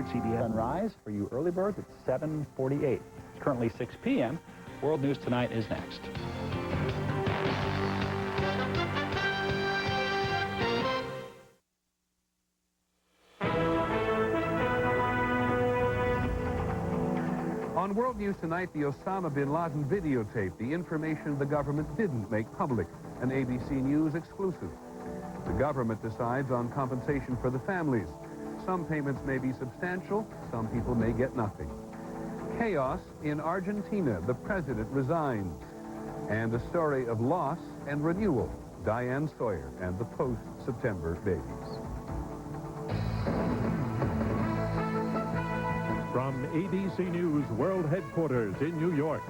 CBS. Sunrise for you early birds at 7:48. It's currently 6 p.m. World News Tonight is next. On World News Tonight, the Osama bin Laden videotape, the information the government didn't make public, an ABC News exclusive. The government decides on compensation for the families. Some payments may be substantial, some people may get nothing. Chaos in Argentina, the president resigns. And a story of loss and renewal, Diane Sawyer and the post-September babies. From ABC News World Headquarters in New York,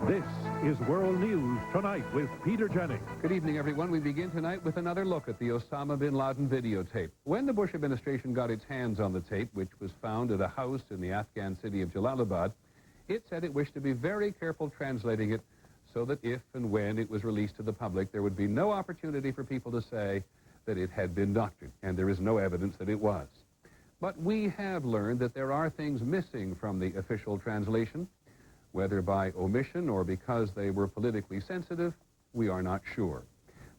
this is World News Tonight with Peter Jennings. Good evening, everyone. We begin tonight with another look at the Osama bin Laden videotape. When the Bush administration got its hands on the tape, which was found at a house in the Afghan city of Jalalabad, it said it wished to be very careful translating it so that if and when it was released to the public, there would be no opportunity for people to say that it had been doctored, and there is no evidence that it was. But we have learned that there are things missing from the official translation, whether by omission or because they were politically sensitive, we are not sure.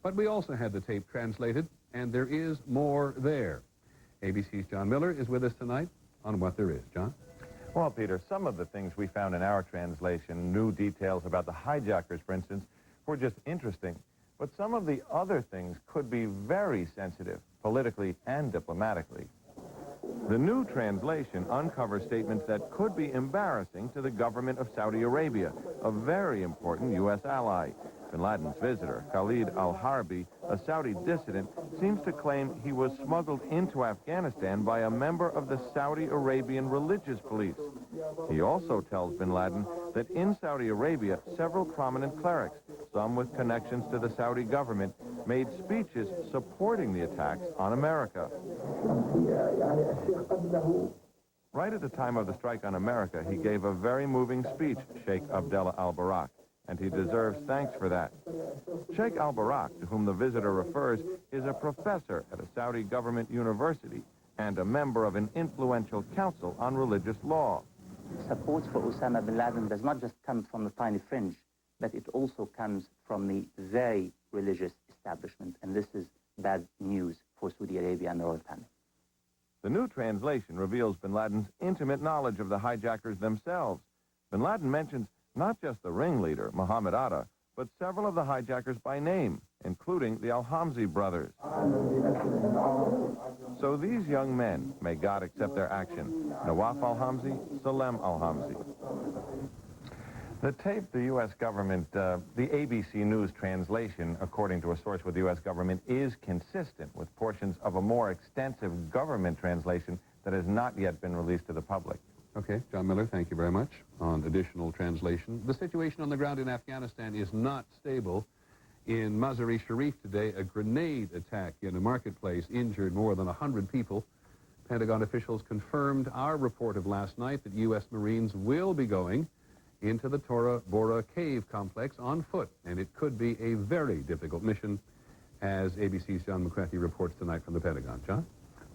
But we also had the tape translated, and there is more there. ABC's John Miller is with us tonight on What There Is. John? Well, Peter, some of the things we found in our translation, new details about the hijackers, for instance, were just interesting. But some of the other things could be very sensitive, politically and diplomatically. The new translation uncovers statements that could be embarrassing to the government of Saudi Arabia, a very important U.S. ally. Bin Laden's visitor, Khalid al-Harbi, a Saudi dissident, seems to claim he was smuggled into Afghanistan by a member of the Saudi Arabian religious police. He also tells bin Laden that in Saudi Arabia, several prominent clerics, some with connections to the Saudi government, made speeches supporting the attacks on America. Right at the time of the strike on America, he gave a very moving speech, Sheikh Abdullah al-Barak, and he deserves thanks for that. Sheikh al-Barak, to whom the visitor refers, is a professor at a Saudi government university and a member of an influential council on religious law. Support for Osama bin Laden does not just come from the tiny fringe, but it also comes from the very religious establishment, and this is bad news for Saudi Arabia and the royal family. The new translation reveals bin Laden's intimate knowledge of the hijackers themselves. Bin Laden mentions not just the ringleader, Mohammed Atta, but several of the hijackers by name, including the Al-Hamzi brothers. So these young men, may God accept their action, Nawaf al-Hamzi, Salem al-Hamzi. The tape, the U.S. government, the ABC News translation, according to a source with the U.S. government, is consistent with portions of a more extensive government translation that has not yet been released to the public. Okay, John Miller, thank you very much on additional translation. The situation on the ground in Afghanistan is not stable. In Mazar-e-Sharif today, a grenade attack in a marketplace injured more than 100 people. Pentagon officials confirmed our report of last night that U.S. Marines will be going into the Tora Bora cave complex on foot, and it could be a very difficult mission, as ABC's John McCarthy reports tonight from the Pentagon. John?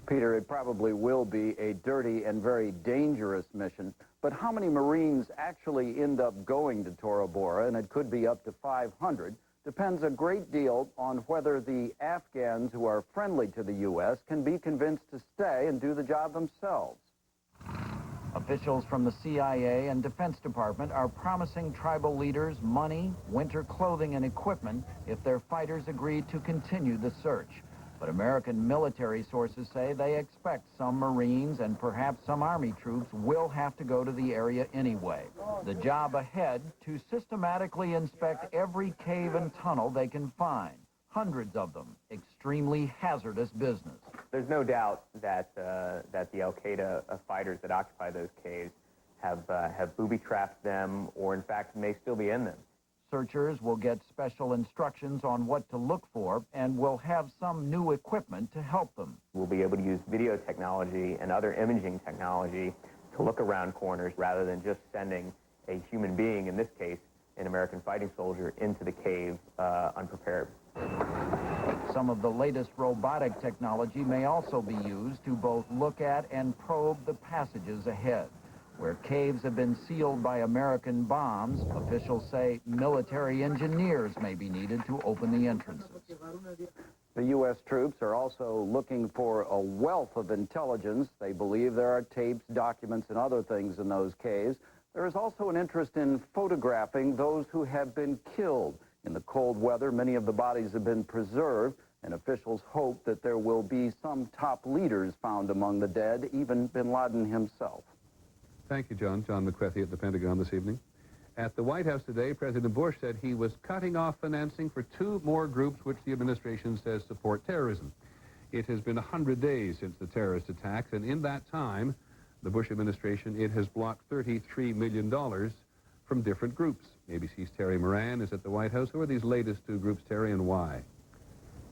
Peter, it probably will be a dirty and very dangerous mission, but how many Marines actually end up going to Tora Bora, and it could be up to 500, depends a great deal on whether the Afghans who are friendly to the U.S. can be convinced to stay and do the job themselves. Officials from the CIA and Defense Department are promising tribal leaders money, winter clothing, and equipment if their fighters agree to continue the search. But American military sources say they expect some Marines and perhaps some Army troops will have to go to the area anyway. The job ahead, to systematically inspect every cave and tunnel they can find. Hundreds of them. Extremely hazardous business. There's no doubt that the al-Qaeda fighters that occupy those caves have booby-trapped them, or in fact may still be in them. Searchers will get special instructions on what to look for and will have some new equipment to help them. We'll be able to use video technology and other imaging technology to look around corners rather than just sending a human being, in this case, an American fighting soldier, into the cave unprepared. Some of the latest robotic technology may also be used to both look at and probe the passages ahead. Where caves have been sealed by American bombs, officials say military engineers may be needed to open the entrances. The U.S. troops are also looking for a wealth of intelligence. They believe there are tapes, documents, and other things in those caves. There is also an interest in photographing those who have been killed. In the cold weather, many of the bodies have been preserved, and officials hope that there will be some top leaders found among the dead, even bin Laden himself. Thank you, John. John McCarthy at the Pentagon this evening. At the White House today, President Bush said he was cutting off financing for 2 more groups which the administration says support terrorism. It has been 100 days since the terrorist attacks, and in that time, the Bush administration, it has blocked $33 million from different groups. ABC's Terry Moran is at the White House. Who are these latest 2 groups, Terry, and why?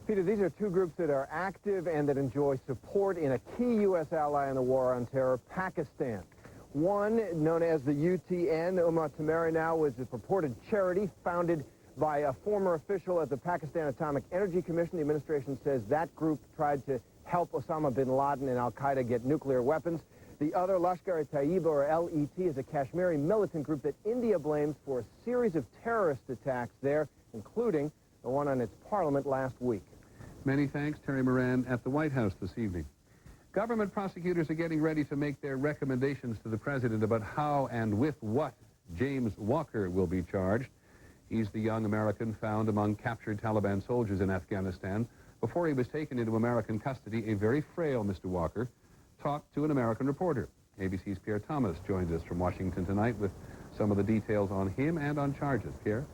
Peter, these are 2 groups that are active and that enjoy support in a key U.S. ally in the war on terror, Pakistan. One, known as the UTN, the Ummah Tahmari now, was a purported charity founded by a former official at the Pakistan Atomic Energy Commission. The administration says that group tried to help Osama bin Laden and al-Qaeda get nuclear weapons. The other, Lashkar-e-Taiba, or LET, is a Kashmiri militant group that India blames for a series of terrorist attacks there, including the one on its parliament last week. Many thanks, Terry Moran at the White House this evening. Government prosecutors are getting ready to make their recommendations to the president about how and with what James Walker will be charged. He's the young American found among captured Taliban soldiers in Afghanistan. Before he was taken into American custody, a very frail Mr. Walker talked to an American reporter. ABC's Pierre Thomas joins us from Washington tonight with some of the details on him and on charges. Pierre?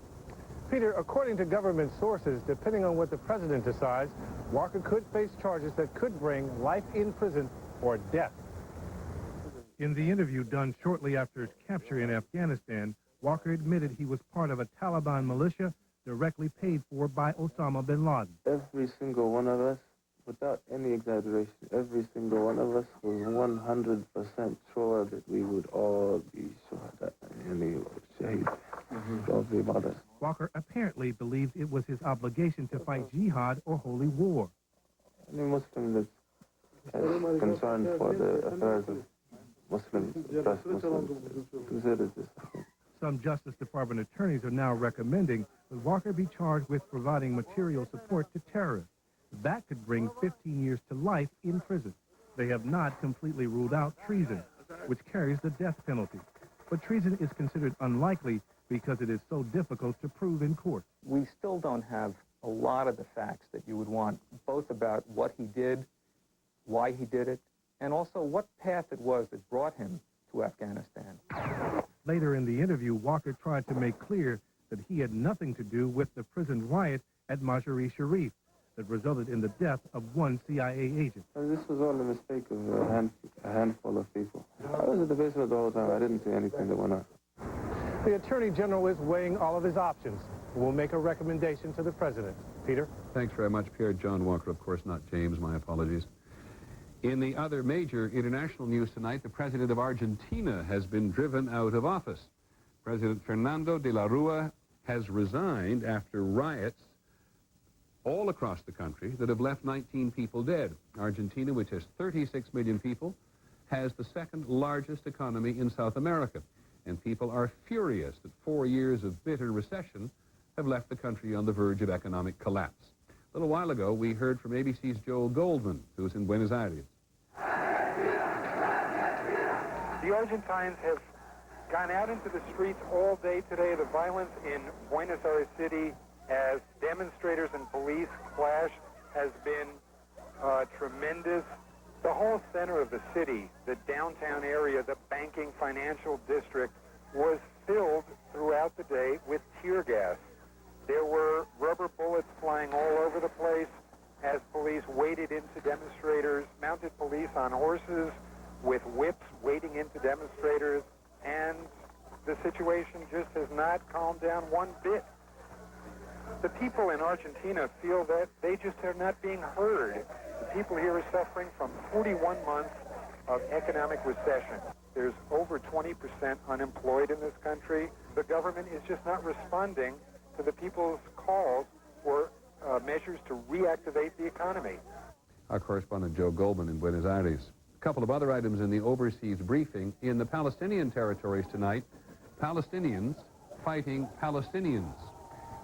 Peter, according to government sources, depending on what the president decides, Walker could face charges that could bring life in prison or death. In the interview done shortly after his capture in Afghanistan, Walker admitted he was part of a Taliban militia directly paid for by Osama bin Laden. Every single one of us, without any exaggeration, every single one of us was 100% sure that we would all be sure and he was shaheed. Don't be about us. Walker apparently believes it was his obligation to fight jihad or holy war. Any Muslim that's concerned for the affairs of Muslims, oppressed Muslims, considers this. Some Justice Department attorneys are now recommending that Walker be charged with providing material support to terrorists. That could bring 15 years to life in prison. They have not completely ruled out treason, which carries the death penalty. But treason is considered unlikely because it is so difficult to prove in court. We still don't have a lot of the facts that you would want, both about what he did, why he did it, and also what path it was that brought him to Afghanistan. Later in the interview, Walker tried to make clear that he had nothing to do with the prison riot at Mazar-e-Sharif that resulted in the death of one CIA agent. This was all a mistake of a handful of people. I was at the basement the whole time. I didn't see anything that went on. The Attorney General is weighing all of his options. We'll make a recommendation to the president. Peter? Thanks very much, Pierre. John Walker, of course, not James. My apologies. In the other major international news tonight, the president of Argentina has been driven out of office. President Fernando de la Rúa has resigned after riots all across the country that have left 19 people dead. Argentina, which has 36 million people, has the second largest economy in South America. And people are furious that 4 years of bitter recession have left the country on the verge of economic collapse. A little while ago, we heard from ABC's Joel Goldman, who's in Buenos Aires. The Argentines have gone out into the streets all day today. The violence in Buenos Aires City as demonstrators and police clash has been tremendous. The whole center of the city, the downtown area, the banking financial district, was filled throughout the day with tear gas. There were rubber bullets flying all over the place as police waded into demonstrators, mounted police on horses with whips wading into demonstrators, and the situation just has not calmed down one bit. The people in Argentina feel that they just are not being heard. The people here are suffering from 41 months of economic recession. There's over 20% unemployed in this country. The government is just not responding to the people's calls for measures to reactivate the economy. Our correspondent Joe Goldman in Buenos Aires. A couple of other items in the overseas briefing. In the Palestinian territories tonight, Palestinians fighting Palestinians.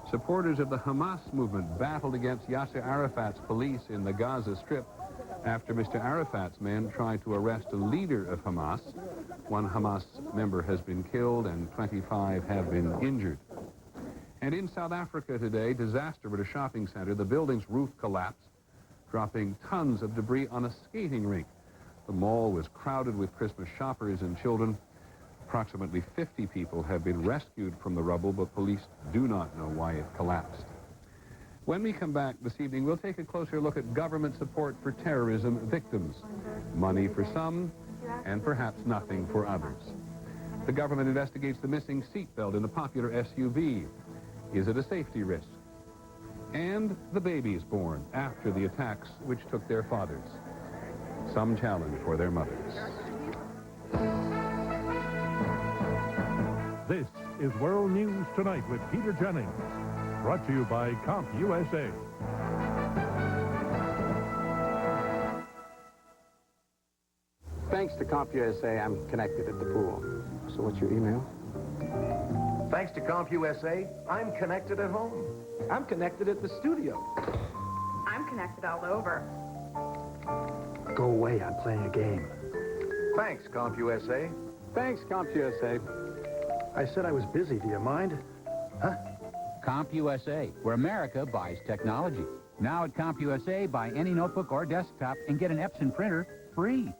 Supporters of the Hamas movement battled against Yasser Arafat's police in the Gaza Strip after Mr. Arafat's men tried to arrest a leader of Hamas. One Hamas member has been killed and 25 have been injured. And in South Africa today, disaster at a shopping center. The building's roof collapsed, dropping tons of debris on a skating rink. The mall was crowded with Christmas shoppers and children. Approximately 50 people have been rescued from the rubble, but police do not know why it collapsed. When we come back this evening, we'll take a closer look at government support for terrorism victims. Money for some, and perhaps nothing for others. The government investigates the missing seatbelt in a popular SUV. Is it a safety risk? And the babies born after the attacks which took their fathers. Some challenge for their mothers. This is World News Tonight with Peter Jennings. Brought to you by CompUSA. Thanks to CompUSA, I'm connected at the pool. So what's your email? Thanks to CompUSA, I'm connected at home. I'm connected at the studio. I'm connected all over. Go away, I'm playing a game. Thanks, CompUSA. Thanks, CompUSA. I said I was busy, do you mind? Huh? CompUSA, where America buys technology. Now at CompUSA, buy any notebook or desktop and get an Epson printer free.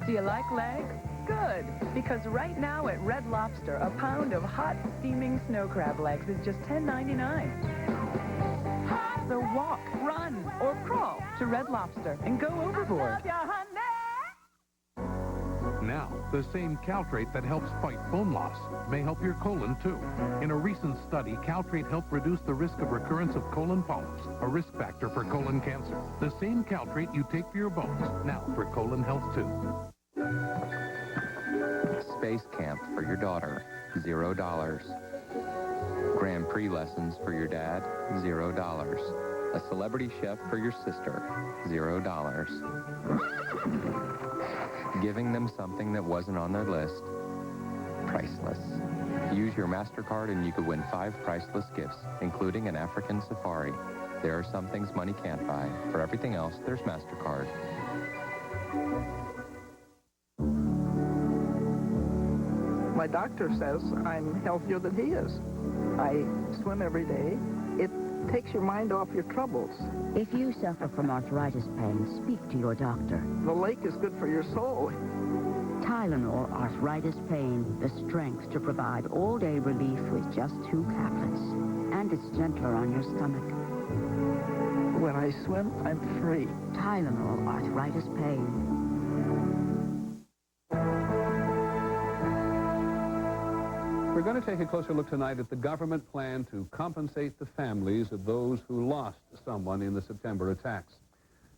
Do you like legs? Good, because right now at Red Lobster, a pound of hot, steaming snow crab legs is just $10.99. So walk, run, or crawl to Red Lobster and go overboard. Now, the same Caltrate that helps fight bone loss may help your colon, too. In a recent study, Caltrate helped reduce the risk of recurrence of colon polyps, a risk factor for colon cancer. The same Caltrate you take for your bones, now for colon health, too. Space camp for your daughter, $0. Grand Prix lessons for your dad, $0. A celebrity chef for your sister, $0. Giving them something that wasn't on their list, priceless. Use your MasterCard and you could win 5 priceless gifts, including an African safari. There are some things money can't buy. For everything else, there's MasterCard. My doctor says I'm healthier than he is. I swim every day. It takes your mind off your troubles. If you suffer from arthritis pain, speak to your doctor. The lake is good for your soul. Tylenol arthritis pain, the strength to provide all-day relief with just 2 caplets. And it's gentler on your stomach. When I swim, I'm free. Tylenol arthritis pain. We're going to take a closer look tonight at the government plan to compensate the families of those who lost someone in the September attacks.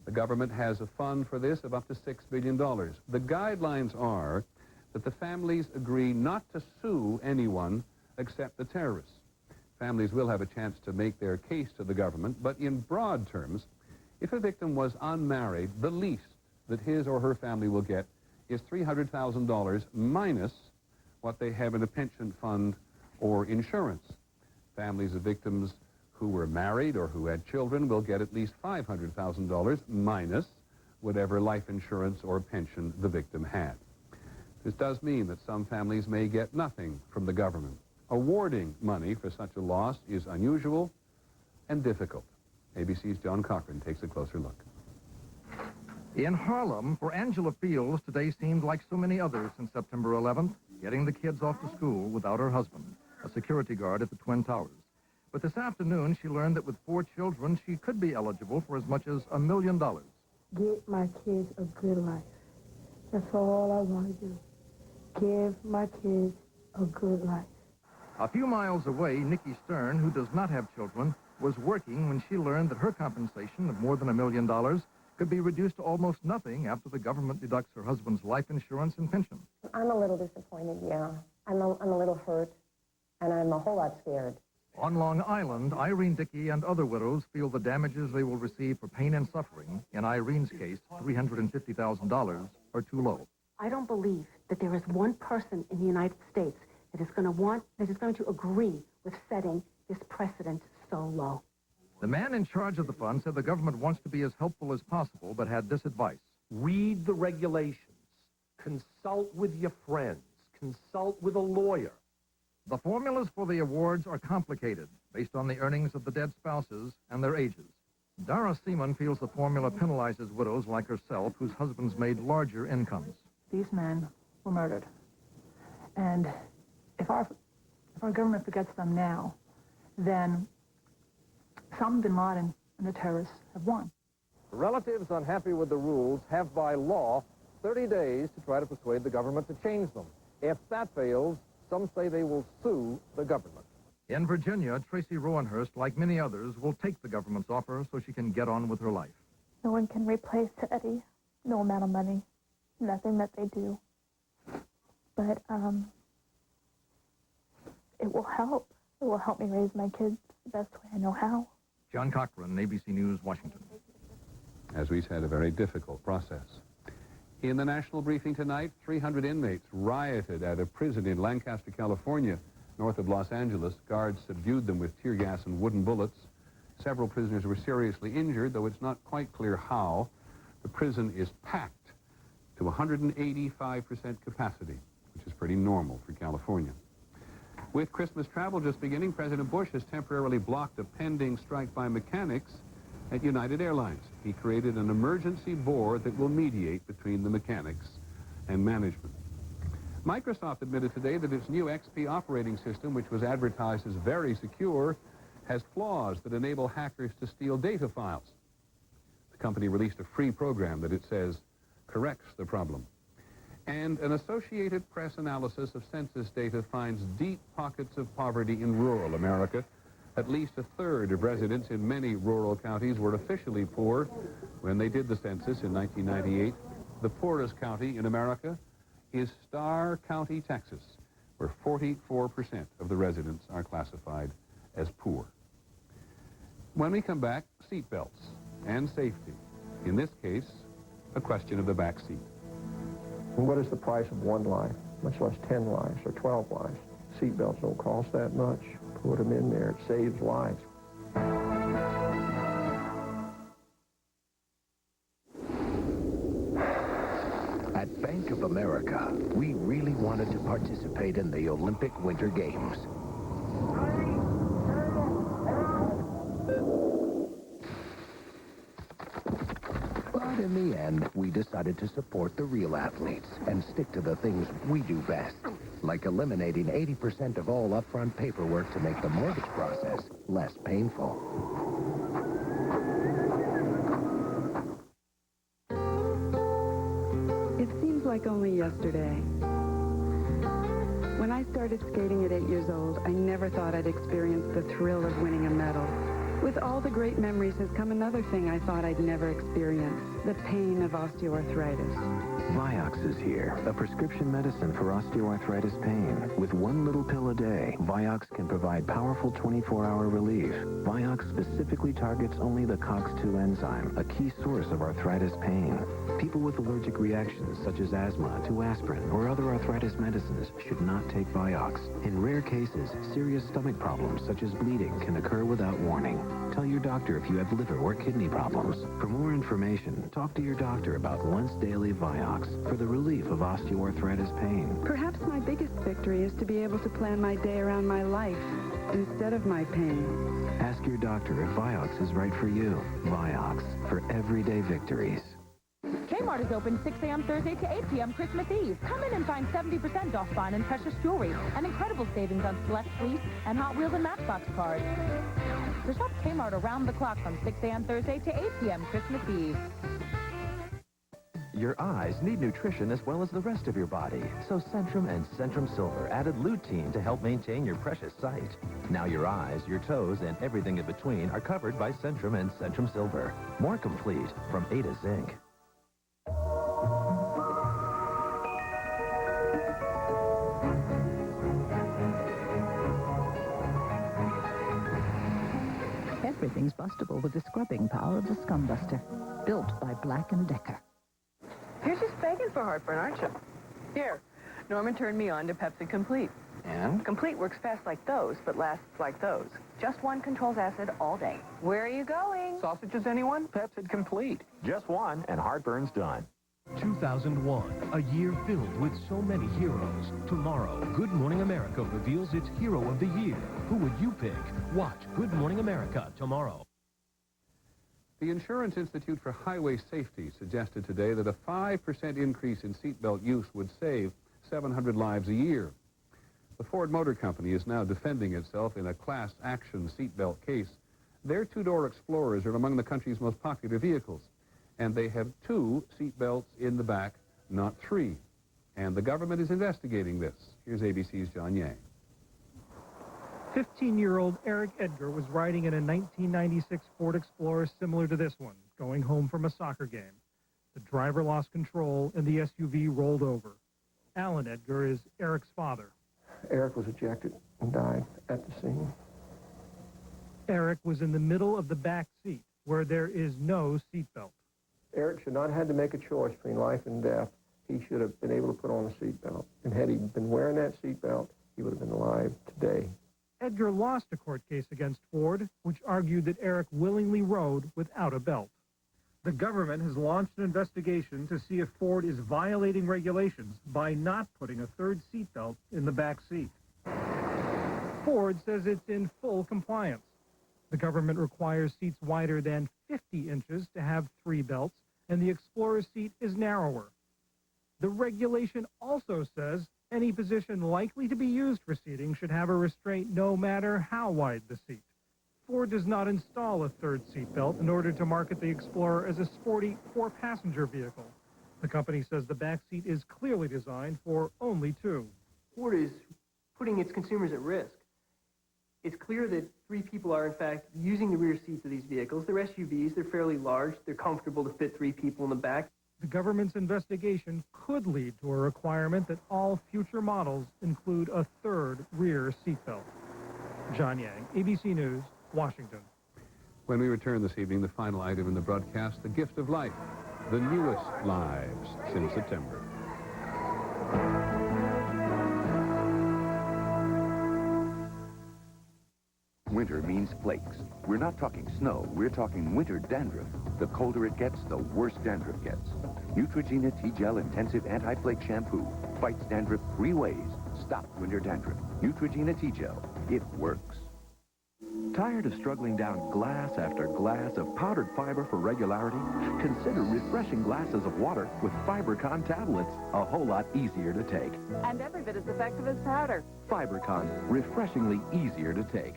The government has a fund for this of up to $6 billion. The guidelines are that the families agree not to sue anyone except the terrorists. Families will have a chance to make their case to the government, but in broad terms, if a victim was unmarried, the least that his or her family will get is $300,000 minus what they have in a pension fund or insurance. Families of victims who were married or who had children will get at least $500,000 minus whatever life insurance or pension the victim had. This does mean that some families may get nothing from the government. Awarding money for such a loss is unusual and difficult. ABC's John Cochran takes a closer look. In Harlem, for Angela Fields, today seemed like so many others since September 11th, getting the kids off to school without her husband, a security guard at the Twin Towers. But this afternoon, she learned that with 4 children, she could be eligible for as much as $1 million. Give my kids a good life. That's all I want to do. Give my kids a good life. A few miles away, Nikki Stern, who does not have children, was working when she learned that her compensation of more than $1 million could be reduced to almost nothing after the government deducts her husband's life insurance and pension. I'm a little disappointed, yeah. I'm a little hurt, and I'm a whole lot scared. On Long Island, Irene Dickey and other widows feel the damages they will receive for pain and suffering, in Irene's case, $350,000, are too low. I don't believe that there is one person in the United States that is going to agree with setting this precedent so low. The man in charge of the fund said the government wants to be as helpful as possible, but had this advice. Read the regulations. Consult with your friends. Consult with a lawyer. The formulas for the awards are complicated, based on the earnings of the dead spouses and their ages. Dara Seaman feels the formula penalizes widows like herself whose husbands made larger incomes. These men were murdered. And if our government forgets them now, then Osama bin Laden and the terrorists have won. Relatives unhappy with the rules have by law 30 days to try to persuade the government to change them. If that fails, some say they will sue the government. In Virginia, Tracy Rowenhurst, like many others, will take the government's offer so she can get on with her life. No one can replace Eddie. No amount of money. Nothing that they do. But, it will help. It will help me raise my kids the best way I know how. John Cochran, ABC News, Washington. As we said, a very difficult process. In the national briefing tonight, 300 inmates rioted at a prison in Lancaster, California, north of Los Angeles. Guards subdued them with tear gas and wooden bullets. Several prisoners were seriously injured, though it's not quite clear how. The prison is packed to 185% capacity, which is pretty normal for California. With Christmas travel just beginning, President Bush has temporarily blocked a pending strike by mechanics at United Airlines. He created an emergency board that will mediate between the mechanics and management. Microsoft admitted today that its new XP operating system, which was advertised as very secure, has flaws that enable hackers to steal data files. The company released a free program that it says corrects the problem. And an Associated Press analysis of census data finds deep pockets of poverty in rural America. At least a third of residents in many rural counties were officially poor when they did the census in 1998. The poorest county in America is Starr County, Texas, where 44% of the residents are classified as poor. When we come back, seatbelts and safety. In this case, a question of the back seat. What is the price of one life, much less 10 lives or 12 lives? Seatbelts don't cost that much. Put them in there. It saves lives. At Bank of America, we really wanted to participate in the Olympic Winter Games. But in the end, we decided to support the real athletes and stick to the things we do best, like eliminating 80% of all upfront paperwork to make the mortgage process less painful. It seems like only yesterday. When I started skating at 8 years old, I never thought I'd experience the thrill of winning a medal. With all the great memories has come another thing I thought I'd never experience, the pain of osteoarthritis. Vioxx is here, a prescription medicine for osteoarthritis pain. With one little pill a day, Vioxx can provide powerful 24-hour relief. Vioxx specifically targets only the COX-2 enzyme, a key source of arthritis pain. People with allergic reactions, such as asthma, to aspirin or other arthritis medicines should not take Vioxx. In rare cases, serious stomach problems, such as bleeding, can occur without warning. Tell your doctor if you have liver or kidney problems. For more information, talk to your doctor about once daily Vioxx for the relief of osteoarthritis pain. Perhaps my biggest victory is to be able to plan my day around my life instead of my pain. Ask your doctor if Vioxx is right for you. Vioxx, for everyday victories. Kmart is open 6 a.m. Thursday to 8 p.m. Christmas Eve. Come in and find 70% off fine and precious jewelry and incredible savings on select fleece and Hot Wheels and Matchbox cars. So shop Kmart around the clock from 6 a.m. Thursday to 8 p.m. Christmas Eve. Your eyes need nutrition as well as the rest of your body. So Centrum and Centrum Silver added lutein to help maintain your precious sight. Now your eyes, your toes, and everything in between are covered by Centrum and Centrum Silver. More complete from A to Zinc. Everything's bustable with the scrubbing power of the Scum Buster. Built by Black & Decker. You're just begging for heartburn, aren't you? Here, Norman turned me on to Pepsi Complete. And? Complete works fast like those, but lasts like those. Just one controls acid all day. Where are you going? Sausages, anyone? Pepsi Complete. Just one, and heartburn's done. 2001, a year filled with so many heroes. Tomorrow, Good Morning America reveals its Hero of the Year. Who would you pick? Watch Good Morning America tomorrow. The Insurance Institute for Highway Safety suggested today that a 5% increase in seatbelt use would save 700 lives a year. The Ford Motor Company is now defending itself in a class action seatbelt case. Their two-door Explorers are among the country's most popular vehicles, and they have 2 seatbelts in the back, not 3. And the government is investigating this. Here's ABC's John Yang. 15-year-old Eric Edgar was riding in a 1996 Ford Explorer similar to this one, going home from a soccer game. The driver lost control and the SUV rolled over. Alan Edgar is Eric's father. Eric was ejected and died at the scene. Eric was in the middle of the back seat, where there is no seatbelt. Eric should not have had to make a choice between life and death. He should have been able to put on a seatbelt. And had he been wearing that seatbelt, he would have been alive today. Edgar lost a court case against Ford, which argued that Eric willingly rode without a belt. The government has launched an investigation to see if Ford is violating regulations by not putting a third seatbelt in the back seat. Ford says it's in full compliance. The government requires seats wider than 50 inches to have 3 belts, and the Explorer seat is narrower. The regulation also says any position likely to be used for seating should have a restraint no matter how wide the seat. Ford does not install a third seatbelt in order to market the Explorer as a sporty 4-passenger vehicle. The company says the back seat is clearly designed for only 2. Ford is putting its consumers at risk. It's clear that 3 people are, in fact, using the rear seats of these vehicles. They're SUVs, they're fairly large, they're comfortable to fit 3 people in the back. The government's investigation could lead to a requirement that all future models include a third rear seatbelt. John Yang, ABC News, Washington. When we return this evening, the final item in the broadcast, The Gift of Life, the newest lives since September. Winter means flakes. We're not talking snow, we're talking winter dandruff. The colder it gets, the worse dandruff gets. Neutrogena T-Gel Intensive Anti-Flake Shampoo fights dandruff 3 ways. Stop winter dandruff. Neutrogena T-Gel. It works. Tired of struggling down glass after glass of powdered fiber for regularity? Consider refreshing glasses of water with FiberCon tablets. A whole lot easier to take. And every bit as effective as powder. FiberCon, refreshingly easier to take.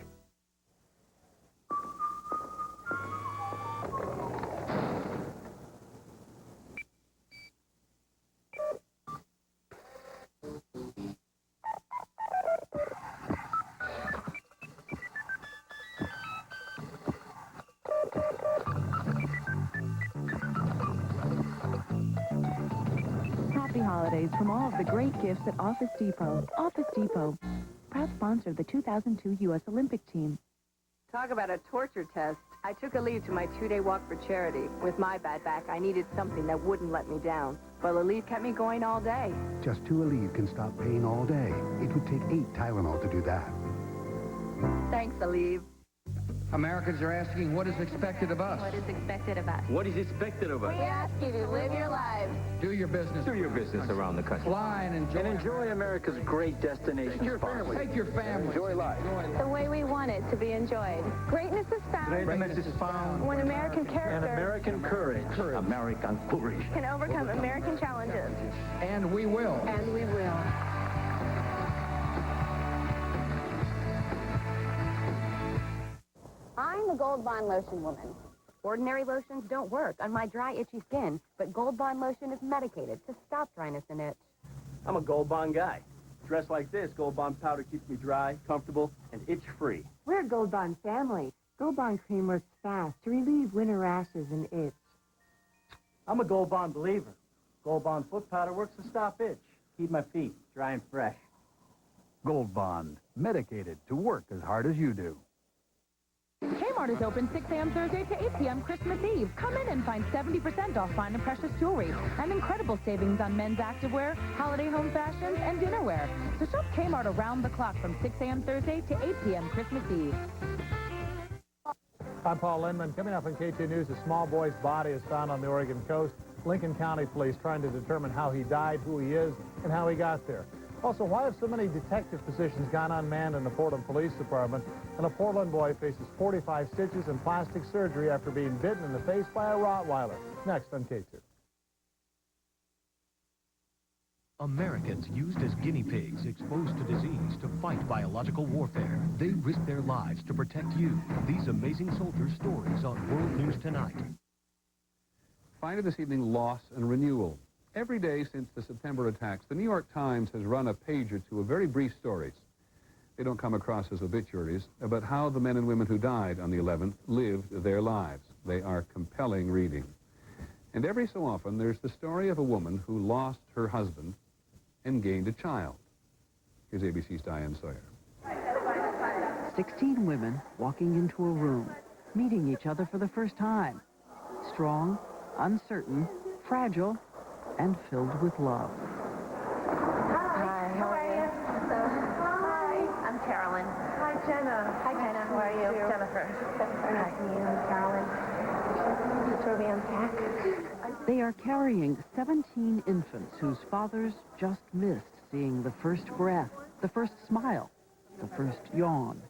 Happy holidays from all of the great gifts at Office Depot. Office Depot, proud sponsor of the 2002 U.S. Olympic team. Talk about a torture test. I took a leave to my 2-day walk for charity. With my bad back, I needed something that wouldn't let me down. Well, Aleve kept me going all day. Just 2 Aleve can stop pain all day. It would take 8 Tylenol to do that. Thanks, Aleve. Americans are asking what is expected of us. What is expected of us? What is expected of us? We ask you to live your lives. Do your business. Do your business around the country. Fly and enjoy America's great destination. Take your family. Take your family. Enjoy life. The way we want it to be enjoyed. Greatness is found. Greatness is found. When American character. And American courage. American courage. Can overcome American challenges. And we will. And we will. I'm the Gold Bond Lotion woman. Ordinary lotions don't work on my dry, itchy skin, but Gold Bond Lotion is medicated to stop dryness and itch. I'm a Gold Bond guy. Dressed like this, Gold Bond powder keeps me dry, comfortable, and itch-free. We're a Gold Bond family. Gold Bond cream works fast to relieve winter rashes and itch. I'm a Gold Bond believer. Gold Bond foot powder works to stop itch, keep my feet dry and fresh. Gold Bond, medicated to work as hard as you do. Kmart Kmart is open 6 a.m. Thursday to 8 p.m. Christmas Eve. Come in and find 70% off fine and precious jewelry and incredible savings on men's activewear, holiday home fashions, and dinnerware. So shop Kmart around the clock from 6 a.m. Thursday to 8 p.m. Christmas Eve. I'm Paul Lindman. Coming up on KT News, a small boy's body is found on the Oregon coast. Lincoln County Police trying to determine how he died, who he is, and how he got there. Also, why have so many detective positions gone unmanned in the Portland Police Department? And a Portland boy faces 45 stitches and plastic surgery after being bitten in the face by a Rottweiler. Next on K2. Americans used as guinea pigs exposed to disease to fight biological warfare. They risked their lives to protect you. These amazing soldiers' stories on World News Tonight. Finally this evening, loss and renewal. Every day since the September attacks, the New York Times has run a page or two of very brief stories. They don't come across as obituaries, but how the men and women who died on the 11th lived their lives. They are compelling reading. And every so often, there's the story of a woman who lost her husband and gained a child. Here's ABC's Diane Sawyer. 16 women walking into a room, meeting each other for the first time. Strong, uncertain, fragile, and filled with love. Hi, how are you? Hi, I'm Carolyn. Hi, Jenna. Hi, Jenna. How are you? Jennifer. Nice to meet you. I'm Carolyn. Toby, I'm Jack. They are carrying 17 infants whose fathers just missed seeing the first breath, the first smile, the first yawn.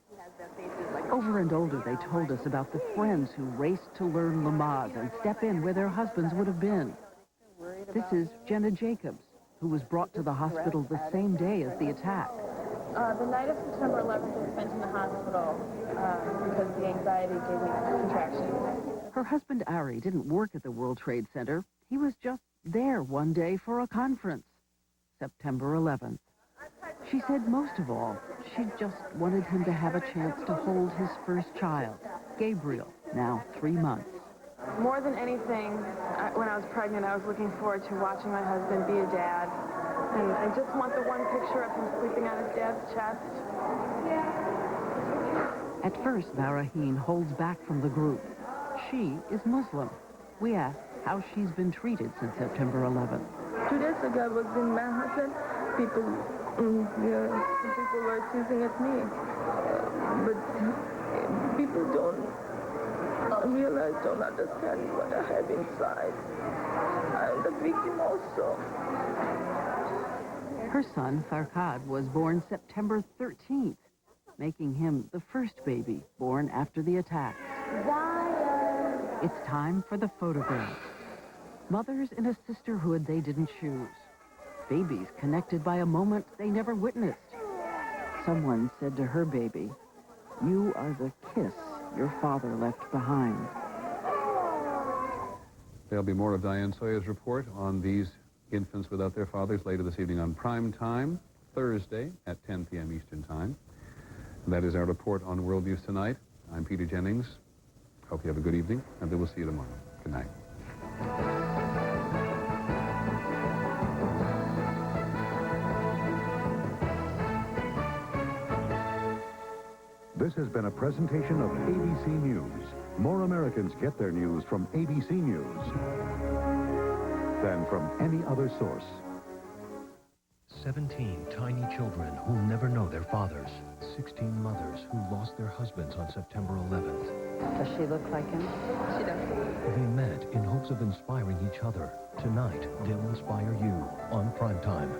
Over and over, they told us about the friends who raced to learn Lamaze and step in where their husbands would have been. This is Jenna Jacobs, who was brought to the hospital the same day as the attack. The night of September 11th, I spent in the hospital because the anxiety gave me contractions. Her husband, Ari, didn't work at the World Trade Center. He was just there one day for a conference, September 11th. She said most of all, she just wanted him to have a chance to hold his first child, Gabriel, now 3 months. More than anything, when I was pregnant, I was looking forward to watching my husband be a dad. And I just want the one picture of him sleeping on his dad's chest. At first, Varaheen holds back from the group. She is Muslim. We asked how she's been treated since September 11th. 2 days ago, I was in Manhattan. People were accusing at me. But people don't realize, don't understand what I have inside. I'm the victim also. Her son, Farhad, was born September 13th, making him the first baby born after the attacks. It's time for the photograph. Mothers in a sisterhood they didn't choose. Babies connected by a moment they never witnessed. Someone said to her baby, "You are the kiss your father left behind." There'll be more of Diane Sawyer's report on these infants without their fathers later this evening on Prime Time, Thursday at 10 p.m. Eastern Time. And that is our report on World News Tonight. I'm Peter Jennings. Hope you have a good evening, and then we'll see you tomorrow. Good night. This has been a presentation of ABC News. More Americans get their news from ABC News than from any other source. 17 tiny children who'll never know their fathers. 16 mothers who lost their husbands on September 11th. Does she look like him? She does. They met in hopes of inspiring each other. Tonight, they'll inspire you on Primetime.